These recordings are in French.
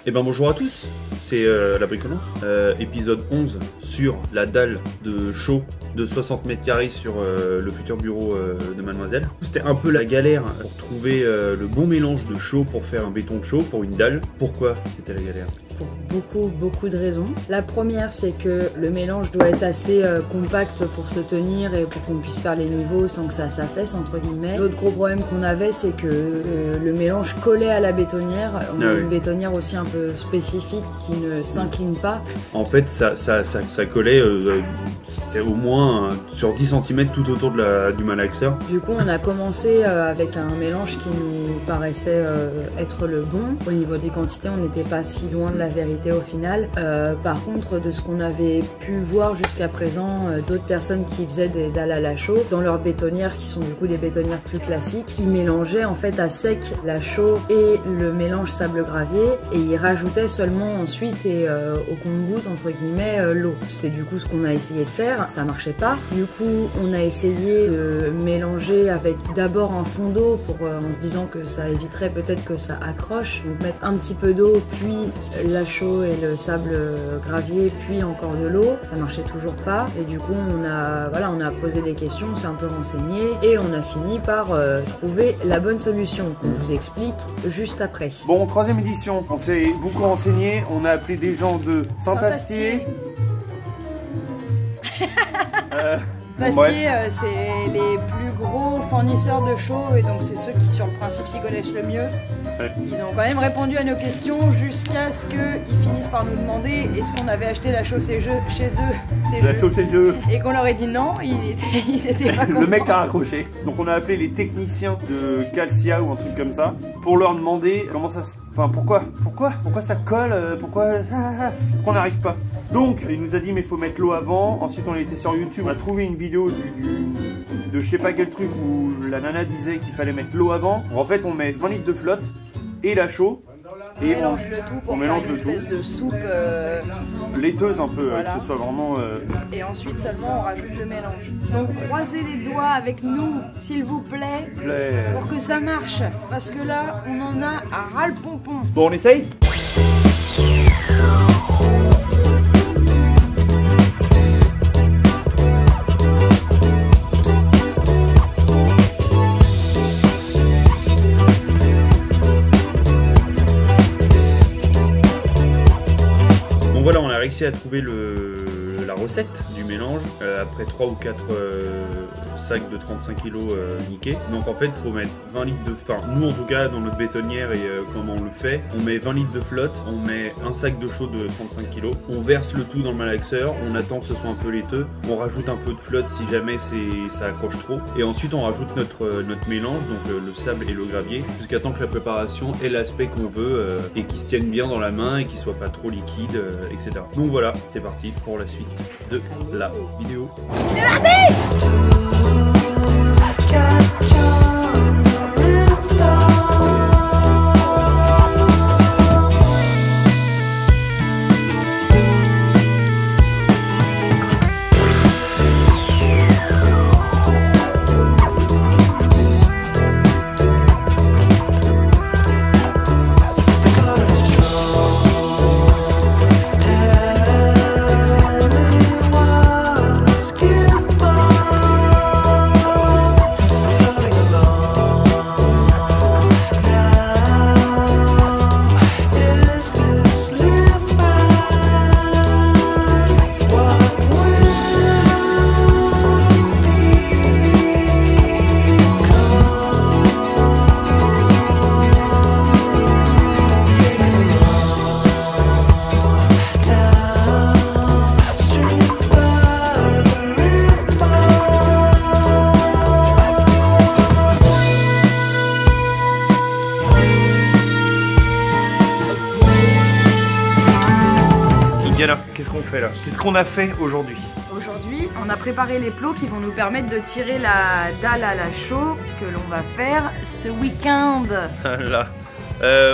Et ben bonjour à tous, c'est la bricolance, épisode 11 sur la dalle de chaux de 60 mètres carrés sur le futur bureau de Mademoiselle. C'était un peu la galère pour trouver le bon mélange de chaux pour faire un béton de chaux pour une dalle. Pourquoi c'était la galère? Pour beaucoup de raisons. La première, c'est que le mélange doit être assez compact pour se tenir et pour qu'on puisse faire les niveaux sans que ça s'affaisse entre guillemets. L'autre gros problème qu'on avait, c'est que le mélange collait à la bétonnière. On a une bétonnière aussi un peu spécifique qui ne s'incline pas. En fait, ça collait c'était au moins sur 10 cm tout autour de du malaxeur. Du coup, on a commencé avec un mélange qui nous paraissait être le bon. Au niveau des quantités, on n'était pas si loin de la vérité au final. Par contre, de ce qu'on avait pu voir jusqu'à présent, d'autres personnes qui faisaient des dalles à la chaux dans leurs bétonnières, qui sont du coup des bétonnières plus classiques, qui mélangeaient en fait à sec la chaux et le mélange sable-gravier et ils rajoutaient seulement ensuite et au compte-gouttes entre guillemets l'eau. C'est du coup ce qu'on a essayé de faire, ça marchait pas. Du coup, on a essayé de mélanger avec d'abord un fond d'eau pour en se disant que ça éviterait peut-être que ça accroche. Donc mettre un petit peu d'eau, puis la chaux et le sable gravier, puis encore de l'eau. Ça marchait toujours pas et du coup on a posé des questions, on s'est un peu renseigné et on a fini par trouver la bonne solution qu'on vous explique juste après. Bon, troisième édition, on s'est beaucoup renseigné, on a appelé des gens de Saint-Astier. Saint-Astier, c'est les plus gros fournisseurs de chaux et donc c'est ceux qui sur le principe s'y connaissent le mieux. Ils ont quand même répondu à nos questions jusqu'à ce qu'ils finissent par nous demander est-ce qu'on avait acheté la chaux chez eux et qu'on leur ait dit non, ils étaient pas contents. Le mec a raccroché. Donc on a appelé les techniciens de Calcia ou un truc comme ça pour leur demander comment ça se... Enfin pourquoi ça colle, pourquoi on n'arrive pas. Donc il nous a dit mais il faut mettre l'eau avant. Ensuite on était sur YouTube, on a trouvé une vidéo de je sais pas quel truc où la nana disait qu'il fallait mettre l'eau avant. En fait on met 20 litres de flotte et la chaux. Et on mélange le tout pour faire une espèce de soupe laiteuse un peu, voilà. Que ce soit vraiment... Et ensuite seulement on rajoute le mélange. Donc croisez les doigts avec nous, s'il vous plaît, pour que ça marche. Parce que là, on en a à ras le pompon. Bon, on essaye ? Donc voilà, on a réussi à trouver la recette du mélange après 3 ou 4 sacs de 35 kg niqués. Donc en fait, il faut mettre 20 litres de... Enfin, nous en tout cas, dans notre bétonnière et comment on le fait, on met 20 litres de flotte, on met un sac de chaux de 35 kg, on verse le tout dans le malaxeur, on attend que ce soit un peu laiteux, on rajoute un peu de flotte si jamais ça accroche trop, et ensuite on rajoute notre mélange, donc le sable et le gravier, jusqu'à temps que la préparation ait l'aspect qu'on veut et qu'il se tienne bien dans la main et qu'il soit pas trop liquide, etc. Donc voilà, c'est parti pour la suite de la vidéo. C'est parti! Qu'est-ce qu'on fait là? Qu'est-ce qu'on a fait aujourd'hui? Aujourd'hui, on a préparé les plots qui vont nous permettre de tirer la dalle à la chaux que l'on va faire ce week-end. Là,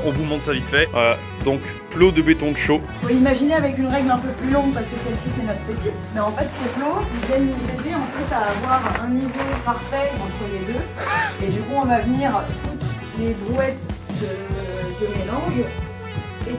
on vous montre ça vite fait. Voilà, donc plot de béton de chaux. Faut imaginer avec une règle un peu plus longue parce que celle-ci c'est notre petite. Mais en fait ces plots, ils viennent nous aider en fait à avoir un niveau parfait entre les deux. Et du coup on va venir foutre les brouettes de mélange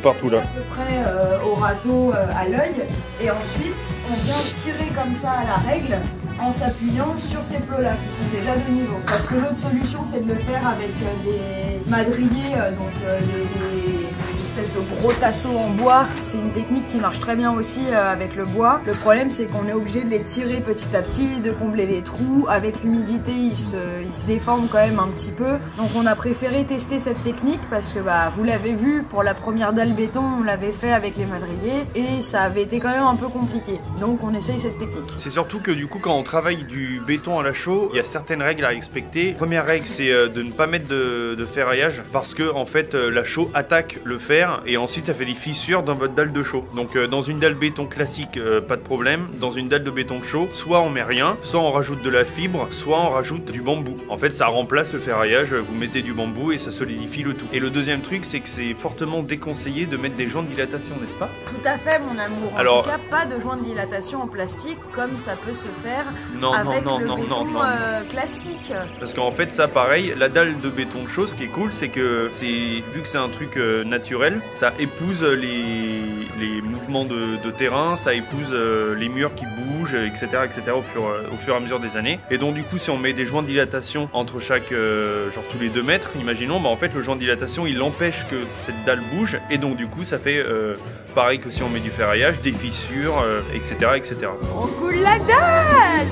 partout là. À peu près au râteau à l'œil. Et ensuite, on vient tirer comme ça à la règle en s'appuyant sur ces plots-là qui sont déjà de niveau. Parce que l'autre solution, c'est de le faire avec des madriers, des espèces de gros tasseaux en bois. C'est une technique qui marche très bien aussi avec le bois. Le problème, c'est qu'on est obligé de les tirer petit à petit, de combler les trous. Avec l'humidité, ils se déforment quand même un petit peu. Donc on a préféré tester cette technique parce que vous l'avez vu, pour la première dalle béton, on l'avait fait avec les madriers et ça avait été quand même un peu compliqué. Donc on essaye cette technique. C'est surtout que du coup, quand on travaille du béton à la chaux, il y a certaines règles à respecter. Première règle, c'est de ne pas mettre de ferraillage parce que en fait, la chaux attaque le fer et ensuite ça fait des fissures dans votre dalle de chaux. Donc dans une dalle béton classique, pas de problème. Dans une dalle de béton de chaux, soit on met rien, soit on rajoute de la fibre, soit on rajoute du bambou. En fait, ça remplace le ferraillage. Vous mettez du bambou et ça solidifie le tout. Et le deuxième truc, c'est que c'est fortement déconseillé de mettre des joints de dilatation, n'est-ce pas? Tout à fait, mon amour. En tout cas, pas de joint de dilatation en plastique comme ça peut se faire avec le béton classique. Parce qu'en fait, ça, pareil, la dalle de béton de chaux, ce qui est cool, c'est que vu que c'est un truc naturel, ça épouse les mouvements de terrain, ça épouse les murs qui bougent, etc., au fur et à mesure des années. Et donc, du coup, si on met des joints de dilatation entre chaque, genre tous les 2 mètres, imaginons, en fait, le joint de dilatation, il empêche que cette dalle bouge, et donc, du coup, ça fait pareil que si on met du ferraillage, des fissures, etc. On coule la dalle!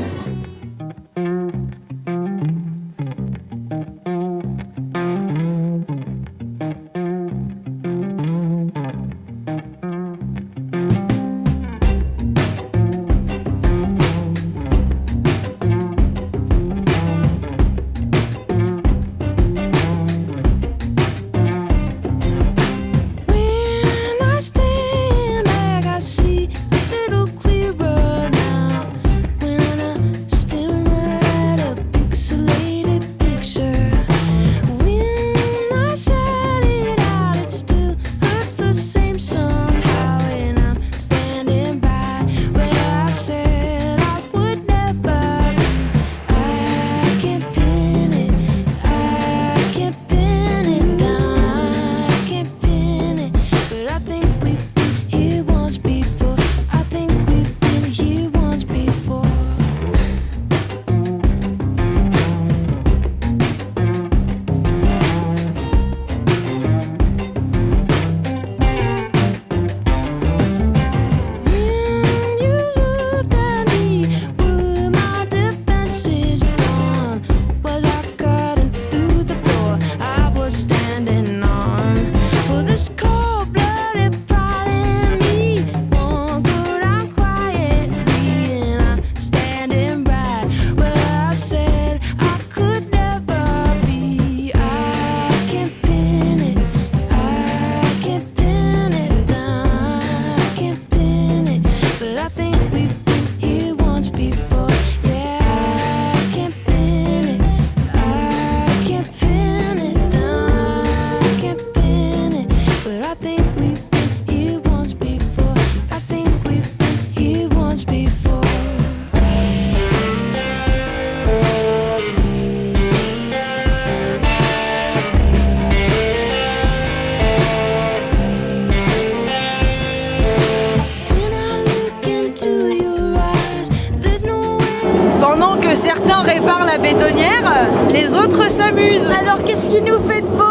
Certains réparent la bétonnière, les autres s'amusent. Alors qu'est-ce qui nous fait de beau?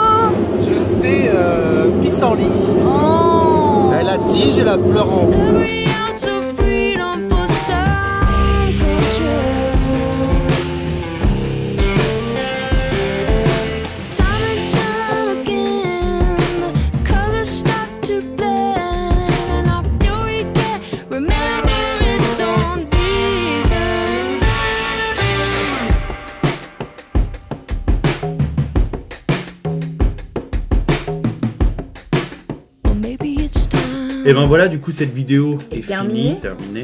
Je fais pissenlit. Oh. La tige et la fleur en haut. Et ben voilà, du coup cette vidéo est terminée.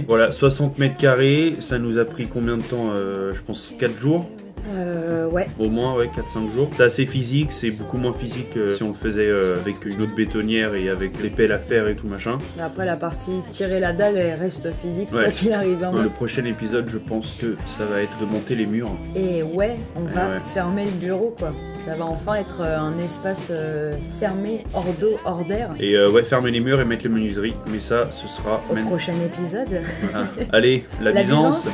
Voilà, 60 mètres carrés, ça nous a pris combien de temps? Je pense 4 jours. Ouais. Au moins, ouais, 4-5 jours. C'est assez physique, c'est beaucoup moins physique que si on le faisait avec une autre bétonnière et avec les pelles à faire et tout machin. Mais après, la partie tirer la dalle, elle reste physique, quoi qu'il arrive. Hein. Le prochain épisode, je pense que ça va être de monter les murs. Et ouais, on va fermer le bureau, quoi. Ça va enfin être un espace fermé, hors d'eau, hors d'air. Et ouais, fermer les murs et mettre les menuiseries. Mais ça, ce sera au prochain épisode. Voilà. Allez, la Byzance.